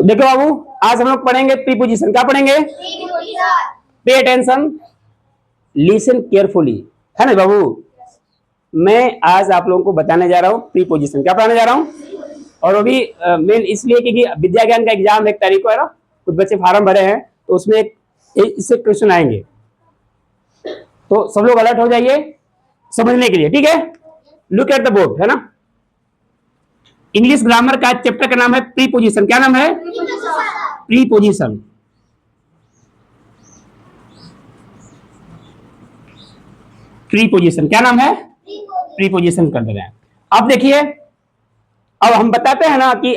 देखो बाबू, आज हम लोग पढ़ेंगे प्रीपोजिशन। क्या पढ़ेंगे? पे अटेंशन, लिसन केयरफुली, है ना बाबू। मैं आज आप लोगों को बताने जा रहा हूँ प्रीपोजिशन। क्या पढ़ाने जा रहा हूँ? और वो भी मेन इसलिए क्योंकि विद्या ज्ञान का एग्जाम 1 तारीख को है ना, कुछ बच्चे फार्म भरे हैं तो उसमें इससे क्वेश्चन आएंगे, तो सब लोग अलर्ट हो जाइए समझने के लिए, ठीक है। लुक एट द बोर्ड, है ना। इंग्लिश ग्रामर का चैप्टर का नाम है प्रीपोजिशन। क्या नाम है? प्रीपोजिशन। प्रीपोजिशन क्या नाम है? प्रीपोजिशन कर दे रहे हैं। अब देखिए, अब हम बताते हैं ना कि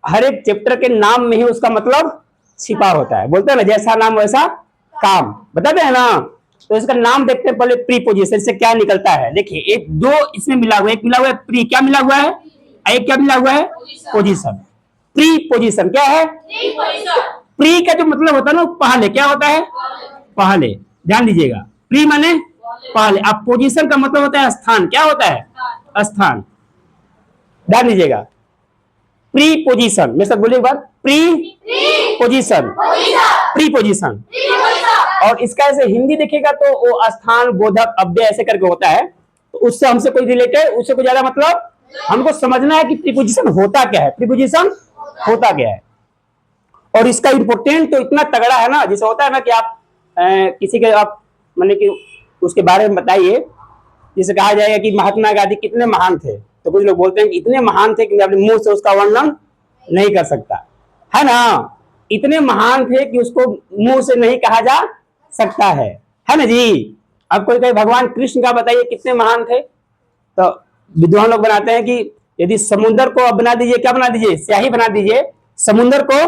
हर एक चैप्टर के नाम में ही उसका मतलब छिपा होता है। बोलते हैं ना, जैसा नाम वैसा काम, बताते हैं ना। तो इसका नाम देखते हैं पहले, प्रीपोजिशन से क्या निकलता है। देखिए, एक दो इसमें मिला हुआ है, एक मिला हुआ है प्री, क्या मिला हुआ है, एक क्या मिला हुआ है, पोजीशन। प्रीपोजिशन क्या है? प्री का जो मतलब होता है ना, पहले, क्या होता है, पहले। ध्यान दीजिएगा, प्री माने पहले। अब पोजीशन का मतलब होता है स्थान। क्या होता है? स्थान। ध्यान दीजिएगा, प्रीपोजिशन। मेरे साथ बोलिए एक बार, प्रीपोजिशन, प्रीपोजिशन। और इसका ऐसे हिंदी देखिएगा तो वो स्थान, बोधक, अव्यय ऐसे करके होता है। तो उससे हमसे कोई रिलेटेड, उससे कोई ज्यादा मतलब, हमको समझना है कि प्रीपोजिशन होता क्या है, प्रीपोजिशन होता क्या है। और इसका इंपोर्टेंट तो इतना तगड़ा है ना, जैसे होता है ना कि आप किसी के आप माने कि उसके बारे में बताइए, जिसे कहा जाएगा कि महात्मा गांधी कितने महान थे, तो कुछ लोग बोलते हैं कि इतने महान थे कि मैं अपने मुंह से उसका वर्णन नहीं कर सकता, है ना। इतने महान थे कि उसको मुंह से नहीं कहा जा सकता है ना जी। अब कोई कहे भगवान कृष्ण का बताइए कितने महान थे, तो विद्वान लोग बनाते हैं कि यदि समुद्र को अब बना दीजिए, क्या बना दीजिए, स्याही बना दीजिए समुद्र को,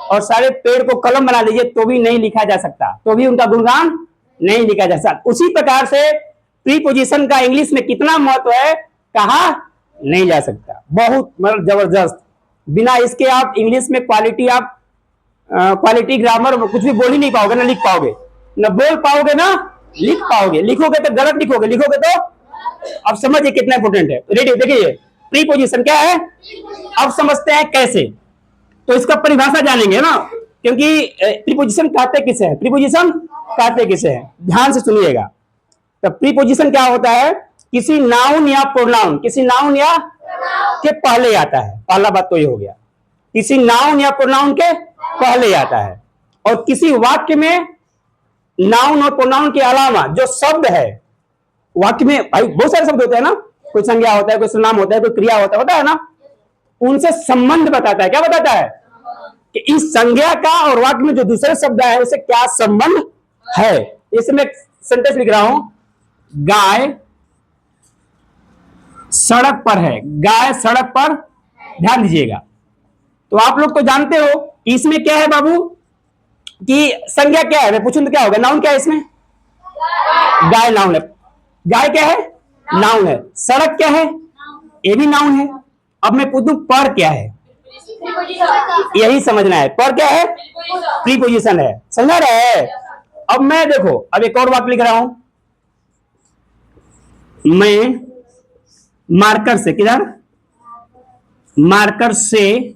और सारे पेड़ को कलम बना दीजिए, तो भी नहीं लिखा जा सकता, तो भी उनका गुणगान नहीं लिखा जा सकता। उसी प्रकार से प्रीपोजिशन का इंग्लिश में कितना महत्व है, कहा नहीं जा सकता। बहुत मतलब जबरदस्त। बिना इसके आप इंग्लिश में क्वालिटी, आप क्वालिटी ग्रामर कुछ भी बोल ही नहीं पाओगे, ना लिख पाओगे, ना बोल पाओगे, ना लिख पाओगे। लिखोगे तो गलत लिखोगे, लिखोगे तो। अब समझिए कितना इंपोर्टेंट है। रेडी, देखिए प्रीपोजिशन क्या है, अब समझते हैं कैसे। तो इसका परिभाषा जानेंगे ना, क्योंकि प्रीपोजिशन कहते किसे हैं, प्रीपोजिशन कहते किसे हैं, ध्यान से सुनिएगा। तो प्रीपोजिशन क्या होता है, किसी नाउन या प्रोनाउन, किसी नाउन या के पहले आता है। पहला बात तो ये हो गया, किसी नाउन या प्रोनाउन के पहले आता है। और किसी वाक्य में नाउन और प्रोनाउन के अलावा जो शब्द है, वाक्य में भाई बहुत सारे शब्द होते हैं ना, कोई संज्ञा होता है, कोई सर्वनाम होता है, कोई क्रिया होता है ना, उनसे संबंध बताता है। क्या बताता है कि इस संज्ञा का और वाक्य में जो दूसरे शब्द है उसे क्या संबंध है। इसमें सेंटेंस लिख रहा हूं, गाय सड़क पर है, गाय सड़क पर। ध्यान दीजिएगा, तो आप लोग तो जानते हो कि इसमें क्या है बाबू, कि संज्ञा क्या है। मैं पूछूं तो क्या होगा, नाउन क्या है इसमें, गाय नाउन है। गाय क्या है, नाउन है। सड़क क्या है, ये भी नाउन है। अब मैं पूछूं पर क्या है, यही समझना है, पर क्या है, प्रीपोजिशन है। समझ रहे हैं? अब मैं देखो, अब एक और वाक्य लिख रहा हूं, मैं मार्कर से, किधर, मार्कर से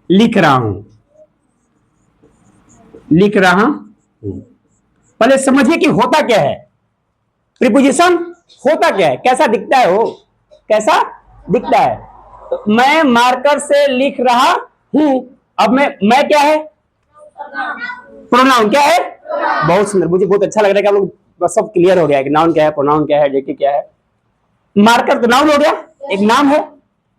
लिख रहा हूं, लिख रहा हूं। पहले समझिए कि होता क्या है प्रीपोजिशन, होता क्या है, कैसा दिखता है वो, कैसा दिखता है। तो मैं मार्कर से लिख रहा हूं। अब मैं क्या है, प्रोनाउन क्या है। बहुत सुंदर, मुझे बहुत अच्छा लग रहा है कि आप लोग सब क्लियर हो गया है कि नाउन क्या है, प्रोनाउन क्या है, एडजेक्टिव क्या है। मार्कर तो नाउन हो गया, एक नाम है।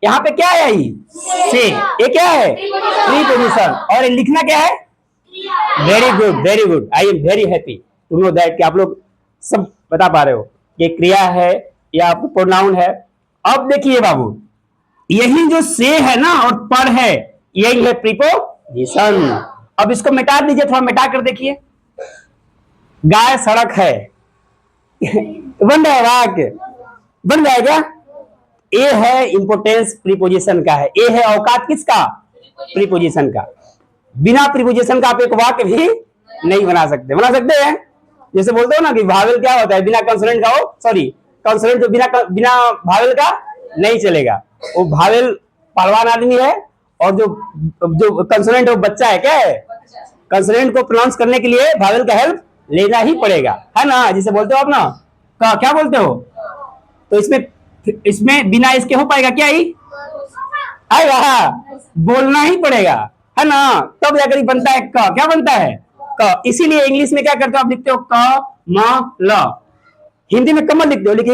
यहाँ पे क्या है, से, ये क्या है, प्रीपोजिशन। और लिखना क्या है, very good, very good. I am very happy to know that कि आप लोग सब बता पा रहे हो, ये क्रिया है या प्रोनाउन है। अब देखिए बाबू, यही जो से है ना और पर है, यही है प्रीपोजिशन। अब इसको मिटा दीजिए, थोड़ा मिटा कर देखिए, गाय सड़क है बन रहा है वाक्य, बन जाएगा। ए है इंपोर्टेंस प्रीपोजिशन का है, ए है औकात किसका, प्रीपोजिशन का। बिना प्रीपोजिशन का आप एक वाक्य भी नहीं बना सकते। बना सकते हैं, जैसे बोलते हो ना कि भावेल क्या होता है, बिना कंसोनेंट का हो, सॉरी कंसोनेंट जो बिना भावेल का नहीं चलेगा, वो भावेल पहलवान आदमी है और जो जो कंसोनेंट है वो बच्चा है, क्या है? कंसोनेंट को प्रोनाउंस करने के लिए वावेल का हेल्प लेना ही पड़ेगा, है ना? जिसे बोलते हो आप ना क्या बोलते हो? तो इसमें इसमें बिना इसके हो पाएगा क्या? ही आएगा, बोलना ही पड़ेगा, है ना? तब जाकर बनता है क। क्या बनता है? क। इसीलिए इंग्लिश में क्या करते हो आप? लिखते हो क म ल। हिंदी में कमल लिखते हो, लेकिन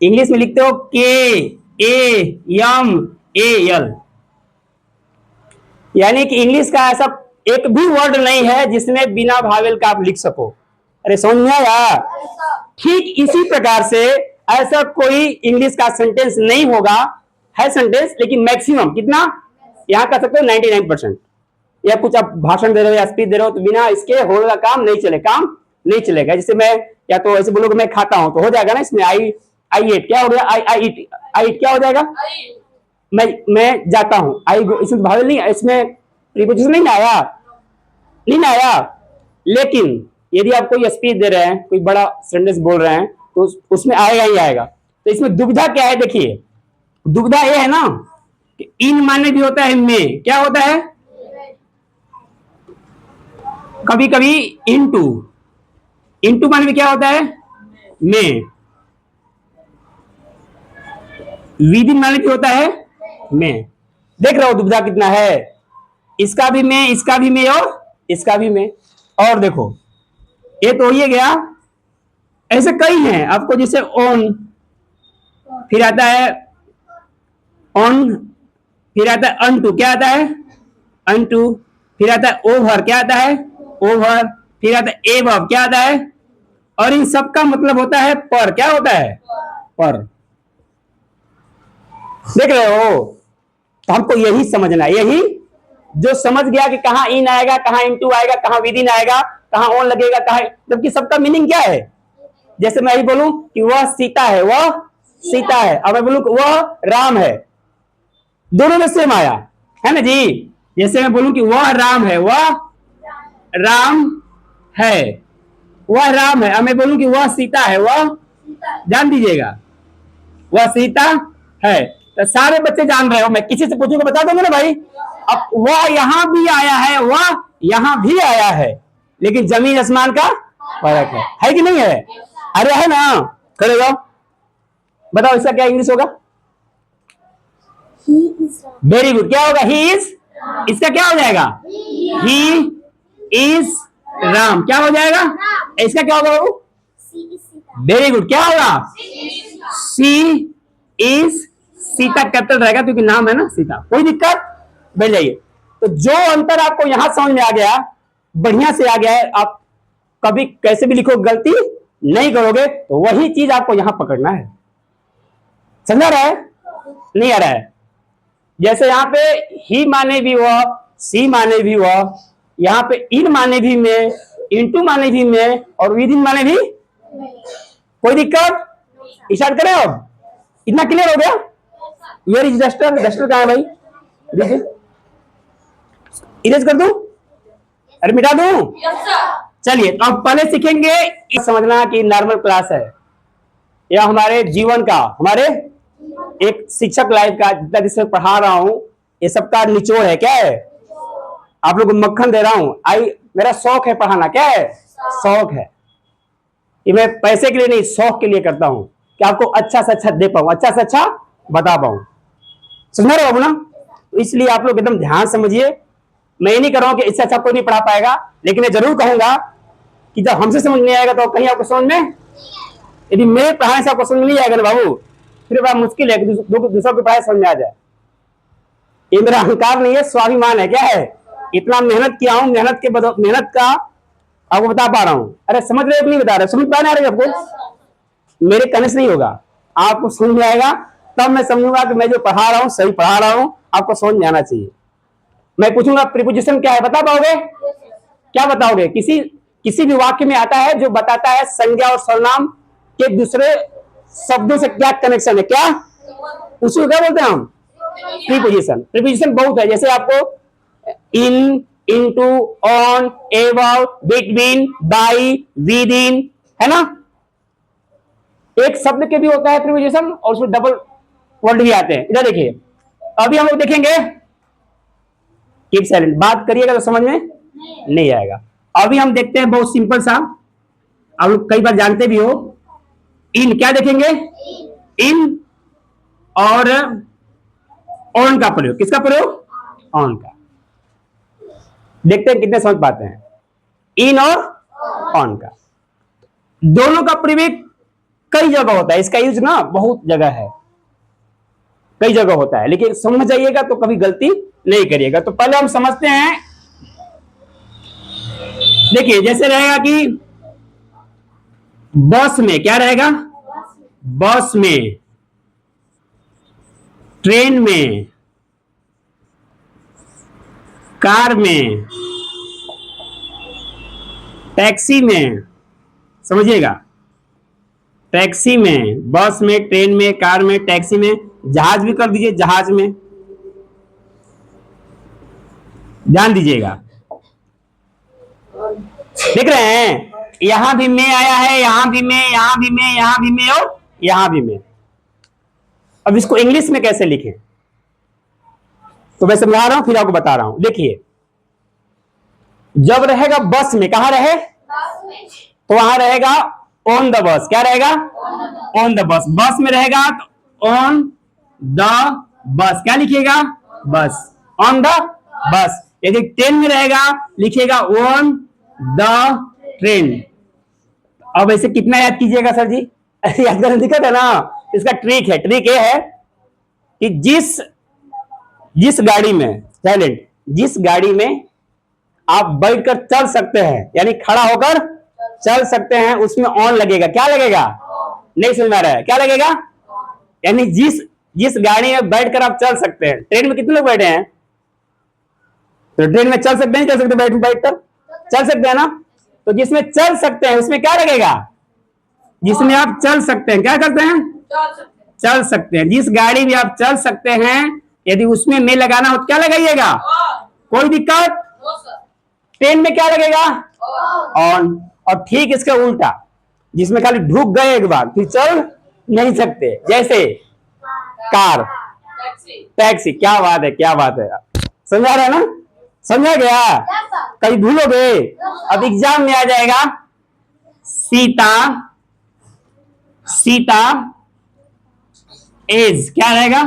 इंग्लिश में लिखते हो के ए यम ए यल। यानी कि इंग्लिश का ऐसा एक भी वर्ड नहीं है जिसमें बिना भावेल का आप लिख सको। अरे समझ में आया? ठीक इसी प्रकार से ऐसा कोई इंग्लिश का सेंटेंस नहीं होगा, है सेंटेंस, लेकिन मैक्सिमम कितना यहां कर सकते हो? 99%। या कुछ आप भाषण दे रहे हो या स्पीच दे रहे हो तो बिना इसके होने का काम नहीं चलेगा। जैसे मैं या तो ऐसे बोलोगे मैं खाता हूं तो हो जाएगा ना, इसमें आई आई एट क्या हो गया? आई ईट क्या हो जाएगा? मैं जाता हूं, आई गो। इसमें भावेल नहीं, इसमें प्रीपोजिशन नहीं ना आया। लेकिन यदि आप कोई स्पीच दे रहे हैं, कोई बड़ा सेंटेंस बोल रहे हैं तो उसमें आएगा ही आएगा। तो इसमें दुविधा क्या है? देखिए, दुविधा ये है ना कि इन माने भी होता है, में क्या होता है? कभी कभी इनटू माने भी क्या होता है? में। विद इन माने भी होता है में। देख रहे हो दुविधा कितना है? इसका भी में, इसका भी में और इसका भी में। और देखो ये तो ये गया, ऐसे कई हैं आपको, जैसे ऑन, फिर आता है ऑन, फिर आता है अनटू, क्या आता है? अनटू, फिर आता है ओवर, क्या आता है? ओवर, फिर आता है एबव, क्या आता है? और इन सब का मतलब होता है पर। क्या होता है? पर। देख रहे हो? तो हमको यही समझना है, यही जो समझ गया कि कहां इन आएगा, कहां इनटू आएगा, कहां विद इन आएगा, कहां ऑन लगेगा, कहां, जबकि सबका मीनिंग क्या है? जैसे मैं यही बोलूं कि वह सीता है, वह सीता है, अब मैं बोलूं कि वह राम है, दोनों में सेम आया, है ना जी? जैसे मैं बोलूं कि वह राम है, वह राम है, वह राम है। अब मैं बोलूं कि वह सीता है, वह जान दीजिएगा वह सीता है। तो सारे बच्चे जान रहे हो, मैं किसी से पूछूंगा बता दोगे ना भाई? अब वह यहां भी आया है, वह यहां भी आया है, लेकिन जमीन आसमान का फर्क है कि नहीं है? अरे है ना? खड़े जाओ, बताओ इसका क्या इंग्लिश होगा? Very good. क्या होगा? He is. इसका क्या हो जाएगा? He is Ram. क्या हो जाएगा? इसका क्या होगा बाबू? Very good. क्या होगा? सी इज सीता। कैपिटल रहेगा क्योंकि नाम है ना सीता। कोई दिक्कत? बैठ जाइए। तो जो अंतर आपको यहां समझ में आ गया, बढ़िया से आ गया है, आप कभी कैसे भी लिखो गलती नहीं करोगे, तो वही चीज आपको यहां पकड़ना है। समझा रहा है? नहीं आ रहा है? जैसे यहां पे ही माने भी हुआ, सी माने भी हुआ, यहां पे इन माने भी में, इनटू माने भी में, और विद इन माने भी। कोई दिक्कत? स्टार्ट करें अब? इतना क्लियर हो गया? Where is duster? डस्टर कहां है भाई? देखिए, इरेज कर दूं? अरे मिटा दूं? चलिए, तो अब पहले सीखेंगे समझना कि नॉर्मल क्लास है या हमारे जीवन का, हमारे एक शिक्षक लाइफ का, जितना जिससे पढ़ा रहा हूं, ये सबका निचोड़ है। क्या है? आप लोग को मक्खन दे रहा हूं। मेरा शौक है पढ़ाना। क्या है? शौक है। ये मैं पैसे के लिए नहीं, शौक के लिए करता हूं कि आपको अच्छा से अच्छा दे पाऊं, अच्छा से अच्छा बता पाऊं। समझ रहे हो ना? तो इसलिए आप लोग एकदम ध्यान समझिए। मैं ये नहीं कर रहा हूं कि इससे अच्छा कोई नहीं पढ़ा पाएगा, लेकिन मैं जरूर कहूंगा कि जब हमसे समझ नहीं आएगा तो कहीं आपको समझ में, यदि मेरे पढ़ाने से आपको समझ नहीं आएगा ना बाबू, फिर बड़ा मुश्किल है कि दूसरों की पढ़ाई समझ में आ जाए। ये मेरा अहंकार नहीं है, स्वाभिमान है। क्या है? इतना मेहनत किया हूं, मेहनत का आपको बता पा रहा हूं। अरे समझ रहे हो नहीं? बता रहे, समझ पा रहे आपको? मेरे कहने से नहीं होगा, आपको समझ में आएगा तब मैं समझूंगा कि मैं जो पढ़ा रहा हूं सही पढ़ा रहा हूं, आपको समझ में आना चाहिए। मैं पूछूंगा प्रीपोजिशन क्या है, बता पाओगे? क्या बताओगे? किसी भी वाक्य में आता है जो बताता है संज्ञा और सर्वनाम के दूसरे शब्दों से क्या कनेक्शन है। क्या उसको क्या बोलते हैं हम? प्रीपोजिशन। प्रीपोजिशन बहुत है, जैसे आपको in, into, on, above, between, by, with in, है ना? एक शब्द के भी होता है प्रीपोजिशन और उसमें डबल वर्ड भी आते हैं। इधर देखिए, अभी हम लोग देखेंगे, कीप साइलेंट, बात करिएगा तो समझ में नहीं आएगा। अभी हम देखते हैं बहुत सिंपल सा, आप लोग कई बार जानते भी हो, इन क्या देखेंगे, इन और ऑन का प्रयोग, किसका प्रयोग, ऑन का। देखते हैं कितने समझ पाते हैं, इन और ऑन का। दोनों का प्रयोग कई जगह होता है, इसका यूज ना बहुत जगह है, कई जगह होता है, लेकिन समझ जाइएगा तो कभी गलती नहीं करिएगा। तो पहले हम समझते हैं, देखिए जैसे रहेगा कि बस में, क्या रहेगा, बस में, ट्रेन में, कार में, टैक्सी में, समझिएगा, टैक्सी में, बस में, ट्रेन में, कार में, टैक्सी में, जहाज भी कर दीजिए, जहाज में, ध्यान दीजिएगा। देख रहे हैं, यहां भी में आया है, यहां भी में, यहां भी में, यहां भी में और यहां भी में। अब इसको इंग्लिश में कैसे लिखें, तो मैं समझा रहा हूं, फिर आपको बता रहा हूं। देखिए, जब रहेगा बस में, कहां रहे, तो वहां रहेगा ऑन द बस, क्या रहेगा, ऑन द बस। बस में रहेगा तो ऑन द बस, क्या लिखिएगा, बस, ऑन द बस। यदि ट्रेन में रहेगा लिखिएगा ऑन द ट्रेन। अब ऐसे कितना याद कीजिएगा सर जी, याद करने दिक्कत है ना। इसका ट्रिक है, ट्रिक ये है कि जिस गाड़ी में, साइलेंट, जिस गाड़ी में आप बैठकर चल सकते हैं, यानी खड़ा होकर चल सकते हैं, उसमें ऑन लगेगा, क्या लगेगा, नहीं समझ में आ रहा है, क्या लगेगा, यानी जिस गाड़ी में बैठकर आप चल सकते हैं। ट्रेन में कितने लोग बैठे हैं, तो ट्रेन में चल सकते हैं, चल सकते, बैठकर चल सकते हैं ना। तो जिसमें चल सकते हैं उसमें क्या लगेगा, जिसमें आप चल सकते हैं, क्या करते हैं, चल सकते हैं। जिस गाड़ी में आप चल सकते हैं, यदि उसमें में लगाना हो तो क्या लगाइएगा, कोई दिक्कत। ट्रेन में क्या लगेगा, ऑन। और ठीक इसका उल्टा, जिसमें खाली ढुक गए एक बार फिर चल नहीं सकते, जैसे कार, टैक्सी। क्या बात है, क्या बात है, समझा रहे हैं ना, समझा गया, कहीं भूलोगे। अब एग्जाम में आ जाएगा, सीता, सीता इज, क्या रहेगा,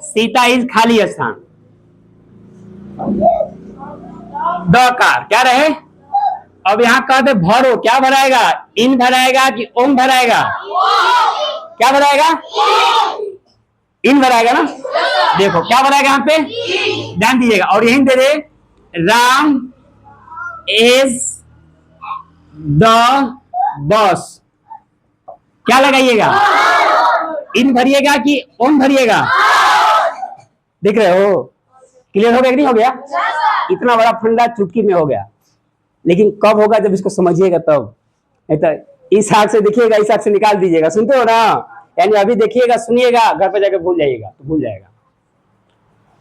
सीता इज खाली स्थान, द कार, क्या रहे। अब यहां कहते भरो, क्या भराएगा, इन भराएगा कि ओम भराएगा, क्या भराएगा, इन भराएगा ना। देखो क्या भराएगा यहां पे, ध्यान दीजिएगा। और यही दे दे, राम इज द बस, क्या लगाइएगा, इन भरिएगा कि ओम भरिएगा, देख रहे हो, क्लियर हो गया कि नहीं हो गया। इतना बड़ा फंडा चुटकी में हो गया, लेकिन कब होगा, जब इसको समझिएगा तब। नहीं तो इस हाथ से देखिएगा, इस हाथ से निकाल दीजिएगा, सुनते हो ना, यानी अभी देखिएगा, सुनिएगा, घर पर जाकर भूल जाइएगा, तो भूल जाएगा।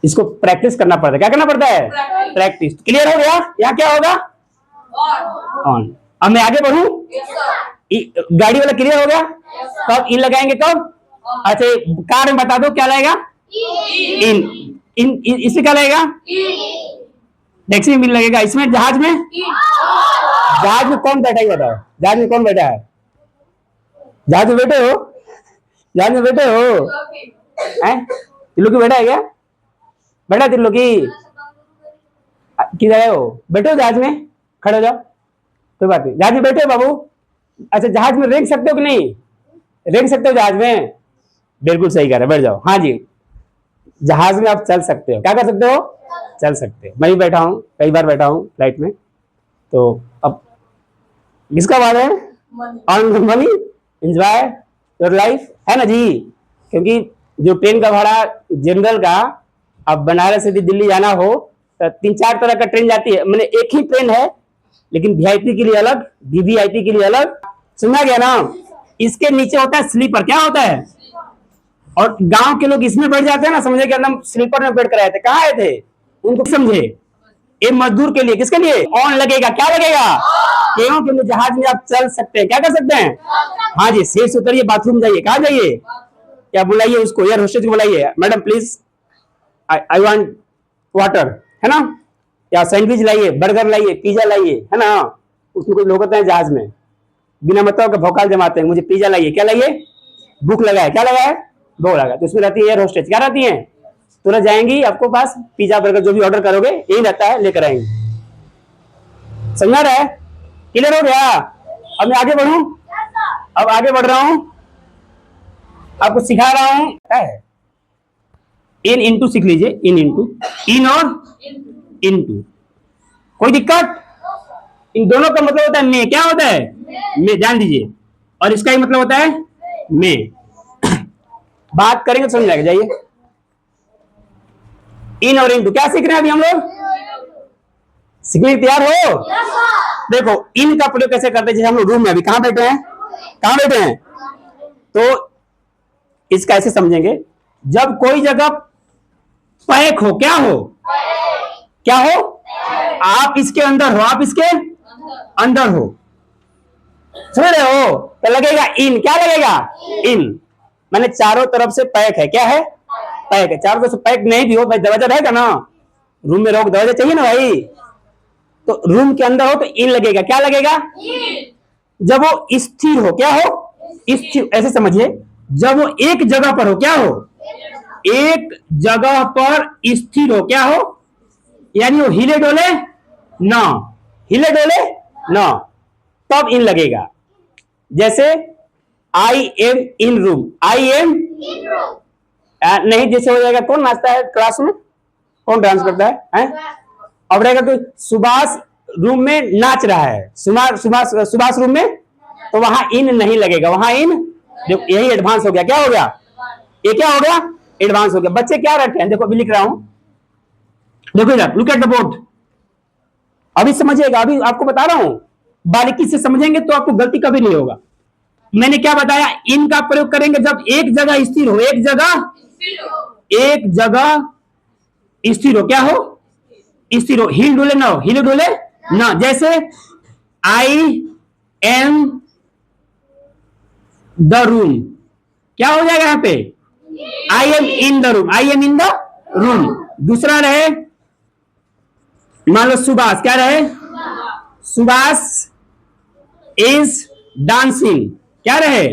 इसको प्रैक्टिस करना पड़ता है, क्या करना पड़ता है, प्रैक्टिस। क्लियर हो गया, यहाँ क्या होगा, ऑन। अब मैं आगे बढ़ू, गाड़ी वाला क्लियर हो गया, कब इन लगाएंगे, कब, अच्छा कार में बता दो क्या लगेगा, इन इसमें क्या लगेगा, टैक्सी में मिल लगेगा, इसमें जहाज में, जहाज में कौन बैठा है बताओ, जहाज में कौन बैठा है, जहाज में बैठे हो, जहाज में बैठे हो, हैं, तिल्लू की बैठा है क्या, बैठा तिल्लू की, किधर हो, बैठो जहाज में, खड़े हो जाओ, कोई बात नहीं, जहाज में बैठे हो बाबू। अच्छा जहाज में रेंग सकते हो कि नहीं, रेंग सकते हो जहाज में, बिल्कुल सही कह रहे, बैठ जाओ। हाँ जी, जहाज में आप चल सकते हो, क्या कर सकते हो, चल सकते हो। मैं भी बैठा हूँ, कई बार बैठा हूँ फ्लाइट में। तो अब किसका बात है, earn money, enjoy your life, है ना जी। क्योंकि जो ट्रेन का भाड़ा जनरल का, अब बनारस से दिल्ली जाना हो तो 3-4 तरह का ट्रेन जाती है, मैंने एक ही ट्रेन है, लेकिन वीआईपी के लिए अलग, वीवीआईपी के लिए अलग, सुना गया ना। इसके नीचे होता है स्लीपर, क्या होता है, और गांव के लोग इसमें बैठ जाते हैं ना, समझे कि एकदम स्लीपर में बैठ कर आए थे, कहाँ आए थे, उनको समझे, ये मजदूर के लिए, किसके लिए, ऑन लगेगा, क्या लगेगा, क्योंकि जहाज में आप चल सकते हैं, क्या कर सकते हैं। हाँ जी, सीट से उतरिए, बाथरूम जाइए, कहाँ जाइए, क्या बुलाइए उसको, एयर होस्टेस को बुलाइए, madam please I want water, है ना, या सैंडविच लाइए, बर्गर लाइए, पिज्जा लाइए, है ना। उसमें कुछ लोग होते हैं जहाज में बिना मतलब के भौकाल जमाते हैं, मुझे पिज्जा लाइए, क्या लाइए, भूख लगा है, क्या लगा है, भूख लगा। तो उसमें रहती है एयर होस्टेज, क्या रहती है, तुरंत जाएंगी आपको पास, पिज्जा बर्गर जो भी ऑर्डर करोगे यही रहता है, लेकर आएंगे। समझा रहा है, क्लियर हो गया। अब मैं आगे बढ़ूं, अब आगे बढ़ रहा हूं, आपको सिखा रहा हूं। इन इंटू सीख लीजिए, इन इंटू, इन और इंटू, कोई दिक्कत। इन दोनों का मतलब होता है में, क्या होता है, में, ध्यान दीजिए। और इसका ही मतलब होता है में। बात करेंगे तो समझ जाएगा, जाइए। इन और इंटू क्या सीख रहे हैं अभी हम लोग, सीखने तैयार हो। देखो इन का प्रयोग कैसे करते हैं, जैसे हम लोग रूम में अभी कहां बैठे हैं, कहां बैठे हैं, तो इसका ऐसे समझेंगे, जब कोई जगह पैक हो, क्या हो, क्या हो, आप इसके अंदर हो, आप इसके अंदर हो, समझ रहे हो, तो लगेगा इन, क्या लगेगा, इन, मैंने चारों तरफ से पैक है, क्या है, पैक है। चारों तरफ से पैक नहीं भी हो भाई, दरवाजा रहेगा ना, रूम में रहो दरवाजा चाहिए ना भाई, तो रूम के अंदर हो तो इन लगेगा, क्या लगेगा, जब वो स्थिर हो, क्या हो, स्थिर, ऐसे समझिए, जब वो एक जगह पर हो, क्या हो, एक जगह पर स्थिर हो, क्या हो, यानी वो हिले डोले ना, हिले डोले ना, तब इन लगेगा। जैसे I am in room, I am नहीं, जैसे हो जाएगा, कौन नाचता है क्लास में, कौन डांस करता है? अब रहेगा तो सुभाष रूम में नाच रहा है, सुभाष रूम में, तो वहां इन नहीं लगेगा, वहां इन, यही एडवांस हो गया, क्या हो गया, ये क्या हो गया, एडवांस हो गया। बच्चे क्या रखे हैं, देखो अभी लिख रहा हूं, देखो इधर, लुक एट द बोर्ड, अभी समझिएगा, अभी आपको बता रहा हूं, बारीकी से समझेंगे तो आपको गलती कभी नहीं होगा। मैंने क्या बताया, इन का प्रयोग करेंगे जब एक जगह स्थिर हो, एक जगह स्थिर हो, क्या हो, स्थिर हो, हिल डुले ना हो, हिले डुले ना। जैसे आई एम द रूम, क्या हो जाएगा यहां पे, I am in the room, I am in the room. दूसरा रहे, मान लो सुभाष, क्या रहे, सुभाष इज डांसिंग, क्या रहे,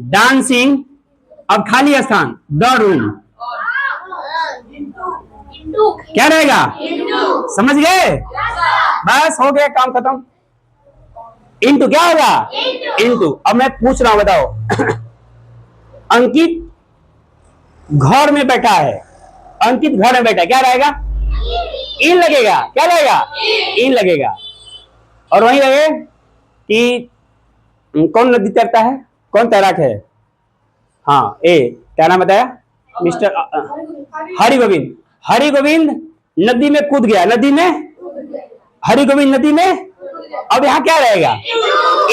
डांसिंग। अब खाली स्थान, द रूम, क्या रहेगा, समझ गए, बस हो गया, काम खत्म। इंटू क्या होगा, इंटू। अब मैं पूछ रहा हूं, बताओ, अंकित घर में बैठा है, अंकित घर में बैठा है, क्या रहेगा, इन लगेगा, क्या लगेगा, इन लगेगा। और वहीं लगे कि कौन नदी तैरता है, कौन तैराक है, हाँ ए, क्या नाम बताया, मिस्टर हरि गोविंद, हरि गोविंद नदी में कूद गया, नदी में, हरि गोविंद नदी में। अब यहाँ क्या रहेगा,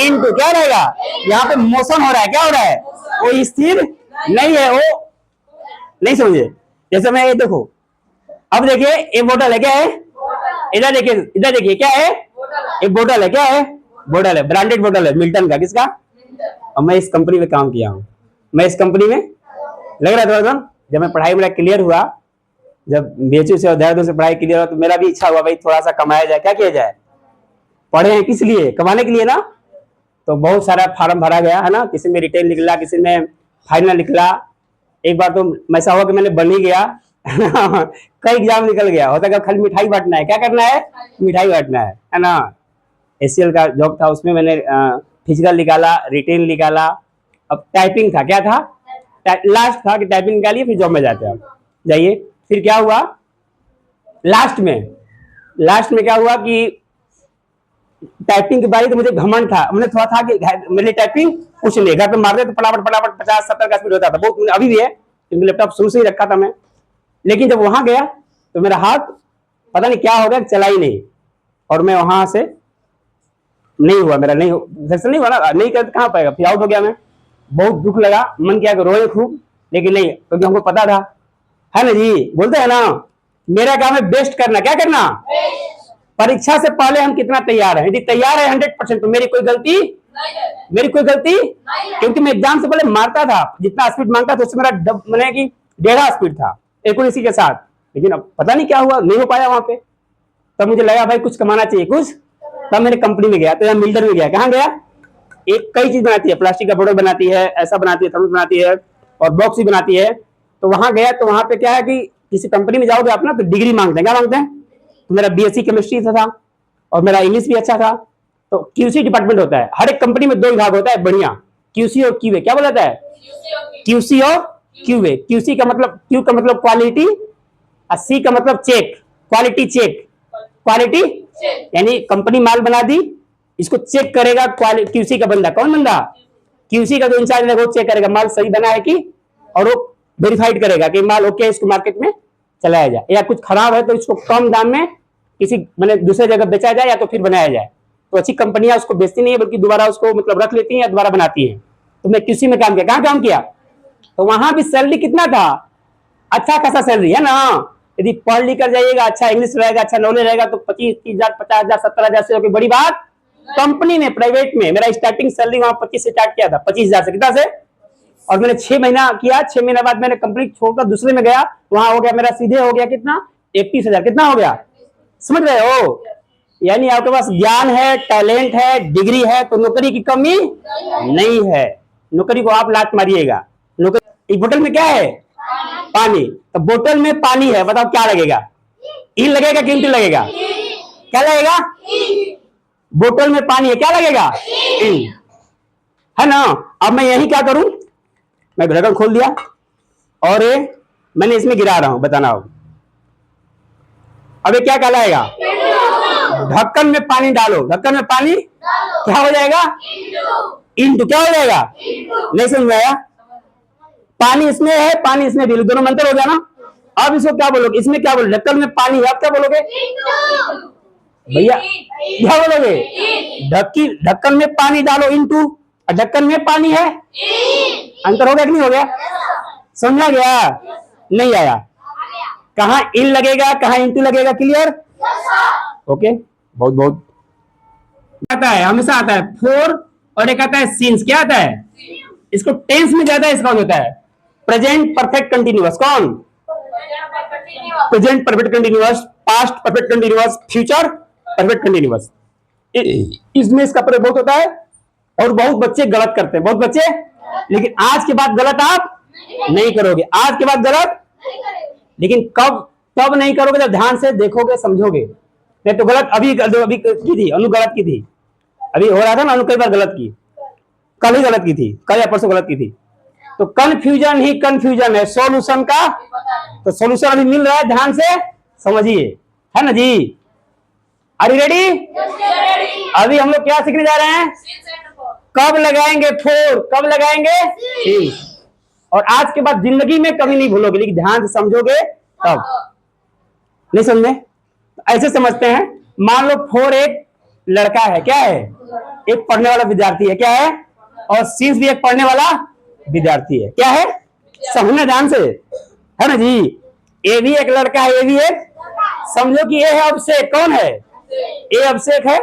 इनटू, क्या रहेगा, यहाँ पे मोशन हो रहा है, क्या हो रहा है, वो स्थिर नहीं है, वो नहीं समझे। जैसे मैं ये देखो, अब देखिए ये बोतल है, क्या है, इधर देखिए, इधर देखिए, क्या है, ये बोतल है, क्या है, बोतल है, ब्रांडेड बोतल है, मिल्टन का, किसका, और मैं इस कंपनी में काम किया हूँ, मैं इस कंपनी में लग रहा था, जब मैं पढ़ाई मेरा क्लियर हुआ, जब बीएचयू से और देहरादून से पढ़ाई क्लियर हुआ, तो मेरा भी इच्छा हुआ भाई थोड़ा सा कमाया जाए, क्या किया जाए, पढ़े हैं किस लिए, कमाने के लिए ना। तो बहुत सारा फार्म भरा गया है ना, किसी में रिटेल निकला, किसी में फाइनल निकला। एक बार तो ऐसा हुआ कि मैंने बन ही गया कई एग्जाम निकल गया, होता है खाली मिठाई बांटना है, क्या करना है, मिठाई बांटना है ना। एसीएल का जॉब था, उसमें मैंने फिजिकल निकाला, रिटेल निकाला, अब टाइपिंग था, क्या था, लास्ट था कि टाइपिंग निकालिए फिर जॉब में जाते हैं, जाइए। फिर क्या हुआ, लास्ट में क्या हुआ कि टाइपिंग की बारी, तो मुझे घमंड था, मुझे थोड़ा था कि मेरी टाइपिंग कुछ नहीं, घर पे मारते तो फटाफट 50-70 का स्पीड होता था, बहुत अभी भी है, क्योंकि लैपटॉप शुरू से ही रखा था मैं। लेकिन जब वहां गया तो मेरा हाथ पता नहीं क्या हो गया, चला ही नहीं, और मैं वहां से नहीं हुआ, मेरा नहीं नहीं हुआ ना, नहीं कर कहां पाएगा, फिर आउट हो गया मैं। बहुत दुख लगा, मन किया कि रोए खूब, लेकिन नहीं, क्योंकि हमको पता था, है ना जी, बोलते हैं ना, मेरा काम है बेस्ट करना, क्या करना, परीक्षा से पहले हम कितना तैयार हैं, यदि तैयार है 100%, तो मेरी कोई गलती, क्योंकि मैं एग्जाम से पहले मारता था, जितना स्पीड मांगता था उससे मेरा मैंने कि 1.5 स्पीड था, एक्यूरेसी के साथ, लेकिन अब पता नहीं क्या हुआ, नहीं हो पाया वहां पे। तब मुझे लगा भाई कुछ कमाना चाहिए कुछ, तब मैंने कंपनी में गया, तो यहाँ मिल्टन में गया। कहाँ गया? एक कई चीज बनाती है, प्लास्टिक का प्रोडक्ट बनाती है, ऐसा बनाती है, थर्मस बनाती है, और बॉक्स भी बनाती है। तो वहां गया, तो वहां पे क्या है कि किसी कंपनी में जाओगे आप ना, तो डिग्री मांगते हैं। क्या मांगते हैं? तो मेरा बीएससी केमिस्ट्री था और मेरा इंग्लिश भी अच्छा था। तो क्यूसी डिपार्टमेंट होता है, हर एक कंपनी में 2 विभाग होता है बढ़िया, क्यूसी और क्यूए। क्या बोला जाता है? क्यूसी और क्यूए। क्यूसी का मतलब, क्यू का मतलब क्वालिटी, और सी का मतलब चेक, क्वालिटी चेक। क्वालिटी यानी कंपनी माल बना दी, इसको चेक करेगा क्यूसी का बंदा। कौन बंदा? क्यूसी का जो इंचार्ज है वो चेक करेगा माल सही बना है कि, और वो वेरीफाइड करेगा कि माल ओके, इसको मार्केट में चलाया जाए, या कुछ खराब है तो इसको कम दाम में किसी मैंने दूसरे जगह बेचा जाए, या तो फिर बनाया जाए। तो अच्छी कंपनियां उसको बेचती नहीं है, बल्कि दोबारा उसको मतलब रख लेती हैं या दोबारा बनाती हैं। तो मैं क्यूसी में काम किया। कहाँ काम किया? तो वहां भी सैलरी कितना था? अच्छा खासा सैलरी है ना। यदि पढ़ लिख कर जाइएगा, अच्छा इंग्लिश रहेगा, अच्छा नॉलेज रहेगा, तो 25-30,000, 50,000, 70,000 से होगी बड़ी बात। कंपनी में, प्राइवेट में मेरा स्टार्टिंग सैलरी वहां 25 से स्टार्ट किया था, 25,000 से। कितना से? और मैंने 6 महीना किया, 6 महीने बाद मैंने कंपनी छोड़कर दूसरे में गया, वहां हो गया मेरा सीधे हो गया कितना? 31,000। कितना हो गया? समझ रहे हो? यानी आपके पास ज्ञान है, टैलेंट है, डिग्री है, तो नौकरी की कमी नहीं है। नौकरी को आप लात मारिएगा। नौकरी, बोतल में क्या है? पानी। तो बोतल में पानी है, बताओ क्या लगेगा? ई लगेगा कि इंटू लगेगा? क्या लगेगा? बोतल में पानी है, क्या लगेगा? ई, है ना। अब मैं यही क्या करूं, मैं ढक्कन खोल दिया और मैंने इसमें गिरा रहा हूं, बताना हो अब ये क्या कहलाएगा? ढक्कन में पानी डालो, ढक्कन में पानी क्या हो जाएगा? इंटू। क्या हो जाएगा? नहीं समझ में आया? पानी इसमें है, पानी इसमें भी, दोनों मंत्र हो गया ना। अब इसको क्या बोलोगे? इसमें क्या बोलोगे? ढक्कन में पानी है, आप क्या बोलोगे भैया? क्या बोलोगे? ढक्कन में पानी डालो इंटू, और ढक्कन में पानी है, अंतर हो गया कि नहीं हो गया? समझा गया? नहीं आया? कहाँ इन लगेगा, कहाँ इंटू लगेगा? क्लियर? ओके, बहुत बहुत आता है, हमेशा आता है फोर, और एक आता है सिंस। क्या आता है? इसको टेंस में ज्यादा इसका होता है, प्रेजेंट परफेक्ट कंटिन्यूअस। कौन? Present perfect continuous, past perfect continuous, future perfect continuous. इसमें इसका प्रयोग बहुत होता है, और बहुत बच्चे गलत करते हैं, बहुत बच्चे। लेकिन आज के बाद गलत आप नहीं करोगे, आज के बाद गलत। लेकिन कब तब नहीं करोगे जब ध्यान से देखोगे, समझोगे। नहीं तो गलत अभी की थी, अनु गलत की थी, अभी हो रहा था ना, अनु कई बार गलत की, कल ही गलत की थी, कल या परसों गलत की थी। तो कंफ्यूजन ही कंफ्यूजन है सॉल्यूशन का। तो सॉल्यूशन अभी मिल रहा है, ध्यान से समझिए, है ना जी? Are you ready? अभी हम लोग क्या सीखने जा रहे हैं? कब लगाएंगे फोर, कब लगाएंगे सिंस। और आज के बाद जिंदगी में कभी नहीं भूलोगे, लेकिन ध्यान से समझोगे तब। नहीं समझे? ऐसे समझते हैं, मान लो फोर एक लड़का है, क्या है? एक पढ़ने वाला विद्यार्थी है, क्या है? और सिंस भी एक पढ़ने वाला विद्यार्थी है, क्या है? समझना ध्यान से, है ना जी? ए भी एक लड़का है, ए भी एक, समझो कि ए है अभिषेक। कौन है? ए अभिषेक है।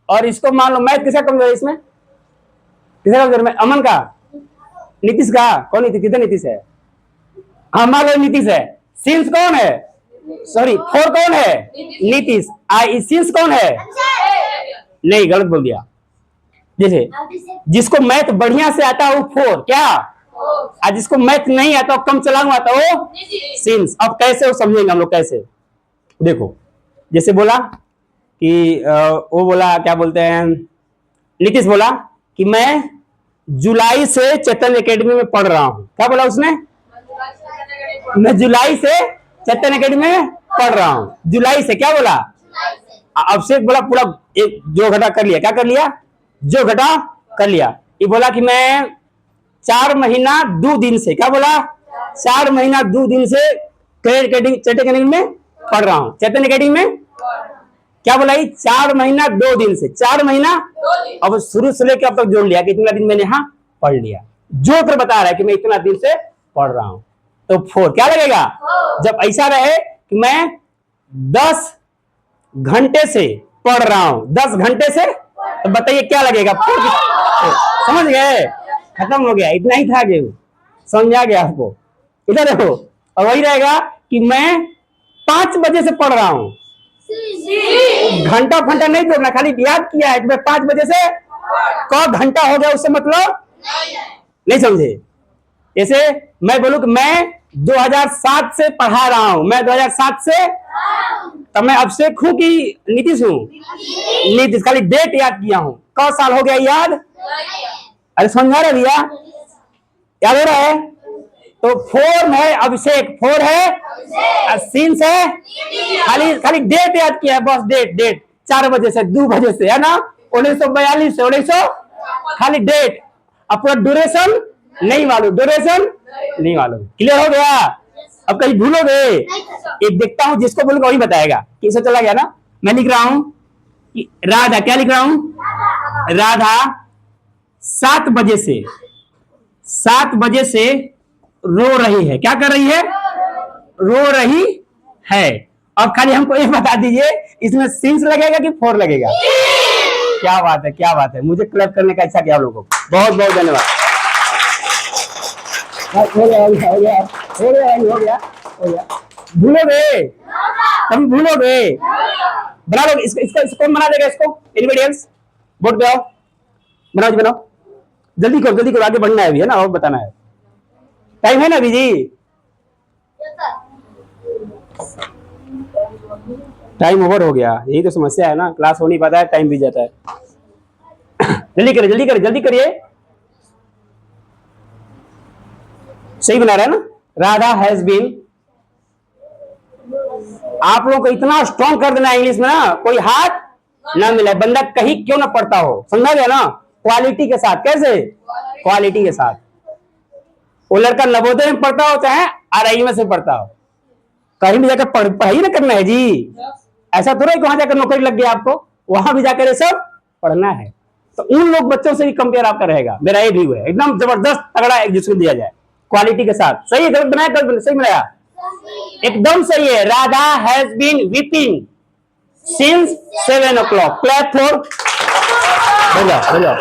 और इसको मान लो मैथ किसका कमजोर है? इसमें किसका कमजोर है? अमन का, नीतीश का? कौन नीतीश? किधर नीतीश है? हाँ मान लो नीतीश है। सिंस कौन है? सॉरी, फोर कौन है? नीतीश। आई सिंस कौन है? नहीं, गलत बोल दिया। जैसे जिसको मैथ बढ़िया से आता है वो फोर, क्या? और जिसको मैथ नहीं आता, कम चलाऊ आता वो सिंस। अब कैसे वो समझेंगे हम लोग, कैसे? देखो, जैसे बोला कि वो बोला, क्या बोलते हैं, नीतीश बोला कि मैं जुलाई से चैतन्य एकेडमी में पढ़ रहा हूं। क्या बोला उसने? मैं जुलाई से चैतन्य एकेडमी में पढ़ रहा हूं। जुलाई से, क्या बोला? अभिषेक बोला पूरा एक जो घटा कर लिया। क्या कर लिया? जो घटा कर लिया। ये बोला कि मैं 4 महीना 2 दिन से, क्या बोला? 4 महीना 2 दिन से चैतन्य एकेडमी में पढ़ रहा हूं। चैतन्य एकेडमी में क्या बोला? 4 महीना 2 दिन से, 4 महीना। अब शुरू से लेकर अब तक जोड़ लिया कि इतना दिन मैंने यहाँ पढ़ लिया। जो तो बता रहा है कि मैं इतना दिन से पढ़ रहा हूं, तो फोर क्या लगेगा? जब ऐसा रहे कि मैं 10 घंटे से पढ़ रहा हूं, 10 घंटे से, तो बताइए क्या लगेगा? समझ गए? खत्म हो गया, इतना ही था गेहूं, समझा गया आपको? इधर देखो, और वही रहेगा कि मैं 5 बजे से पढ़ रहा हूं। घंटा फंटा नहीं तोड़ना, खाली याद किया है कि मैं 5 बजे से, कब घंटा हो गया उससे मतलब नहीं समझे। जैसे मैं बोलूं कि मैं 2007 से पढ़ा रहा हूं, मैं 2007 से, तब मैं अभिषेक हूं कि नीतीश हूं? नीतीश, खाली डेट याद किया हूं, कौन साल हो गया याद? अरे समझा रहे भैया, याद हो रहा है? तो 4 है अभिषेक, 4 है सीन्स है, खाली खाली डेट याद किया है बस, डेट 4 बजे से 2 बजे से, है ना? 1942 से 1900, खाली डेट, अब पूरा ड्यूरेशन नहीं मालूम, ड्यूरेशन नहीं मालूम। क्लियर हो गया? अब कहीं भूलोगे? एक देखता हूं, जिसको बोलूंगा वही बताएगा। किसे चला गया ना? मैं लिख रहा हूं कि राधा, क्या लिख रहा हूं? राधा 7 बजे से रो रही है। क्या कर रही है? रो रही है। अब खाली हमको ये बता दीजिए, इसमें सिंस लगेगा कि 4 लगेगा? क्या बात है, क्या बात है, मुझे क्लैप करने का इच्छा किया आप लोगों को, बहुत बहुत धन्यवाद। हो गया। भूलोगे? कभी भूलोगे? बना लो इसको कौन बना देगा इसको? Anybody else? बोर्ड पे आओ, बनाओ, जल्दी करो, आगे बढ़ना है अभी, है ना, और बताना है, टाइम है ना अभी जी? टाइम ओवर हो गया, यही तो समस्या है ना, क्लास हो नहीं पाता है, टाइम बीत जाता है। जल्दी करिए। सही बना रहा है ना? राधा हैज बीन, आप लोगों को इतना स्ट्रॉन्ग कर देना इंग्लिश में ना, कोई हाथ ना मिले, बंदा कहीं क्यों ना पढ़ता हो, समझा गया ना? क्वालिटी के साथ। कैसे? क्वालिटी के साथ। वो लड़का नवोदय में पढ़ता हो चाहे आरआई में से पढ़ता हो, कहीं भी जाकर पढ़ाई ना करना है जी। ऐसा तो नहीं कि वहां जाकर नौकरी लग गया आपको, वहां भी जाकर ये सब पढ़ना है। तो उन लोग बच्चों से भी कंपेयर आपका रहेगा, मेरा ये व्यू है। एकदम जबरदस्त तगड़ा एग्जीक्यूशन दिया जाए क्वालिटी के साथ। सही है? गलत बनाया? गलत सही बनाया? एकदम सही है। Radha has been weeping since 7 o'clock। Clap for, हो जाओ।